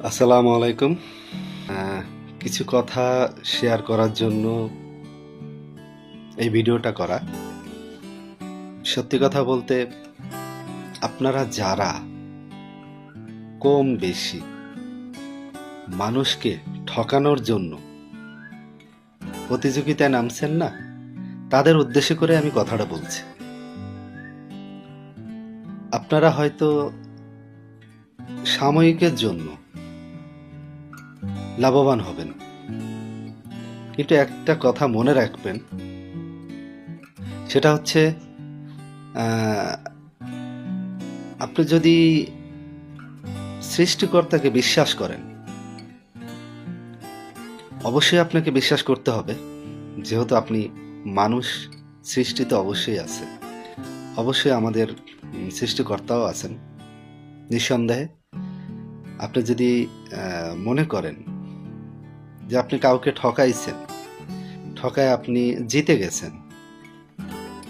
আসসালামু আলাইকুম। কিছু কথা শেয়ার করার জন্য এই ভিডিওটা করা। সত্যি কথা বলতে, আপনারা যারা কম বেশি মানুষকে ঠকানোর জন্য প্রতিযোগিতায় নামছেন না, তাদের উদ্দেশ্য করে আমি কথাটা বলছি। আপনারা হয়তো সাময়িকের জন্য লাভবান হবেন, কিন্তু একটা কথা মনে রাখবেন, সেটা হচ্ছে আপনি যদি সৃষ্টিকর্তাকে বিশ্বাস করেন, অবশ্যই আপনাকে বিশ্বাস করতে হবে, যেহেতু আপনি মানুষ, সৃষ্টি তো অবশ্যই আছে, অবশ্যই আমাদের সৃষ্টিকর্তাও আছেন নিঃসন্দেহে। আপনি যদি মনে করেন যে আপনি কাউকে ঠকাইছেন, ঠকায় আপনি জিতে গেছেন,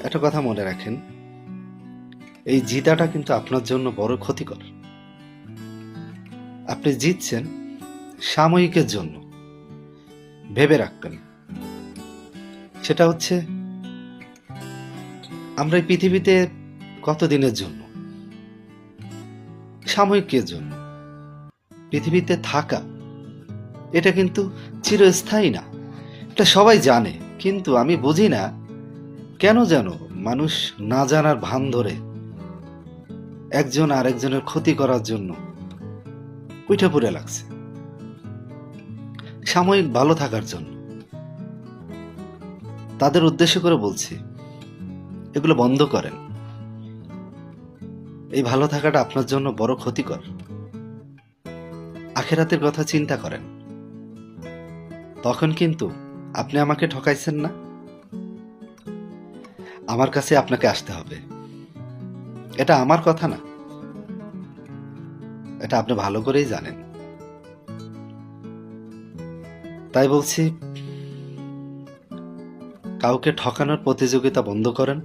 একটা কথা মনে রাখেন, এই জিতাটা কিন্তু আপনার জন্য বড় ক্ষতিকর। আপনি জিতছেন সাময়িকের জন্য, ভেবে রাখবেন। সেটা হচ্ছে, আমরা এই পৃথিবীতে কতদিনের জন্য? সাময়িকের জন্য। পৃথিবীতে থাকা এটা কিন্তু চিরস্থায়ী না, এটা সবাই জানে, কিন্তু আমি বুঝি না কেন যেন মানুষ না জানার ভান ধরে একজন আরেকজনের ক্ষতি করার জন্য উঠে পড়ে লাগছে, সাময়িক ভালো থাকার জন্য। তাদের উদ্দেশ্য করে বলছি, এগুলো বন্ধ করেন। এই ভালো থাকাটা আপনার জন্য বড় ক্ষতিকর। আখিরাতের কথা চিন্তা করেন। তখন কিন্তু আপনি আমাকে ঠকাইছেন না, আমার কাছে আপনাকে আসতে হবে। এটা আমার কথা না, এটা আপনি ভালো করেই জানেন। তাই বলছি, কাউকে ঠকানোর প্রতিযোগিতা বন্ধ করেন।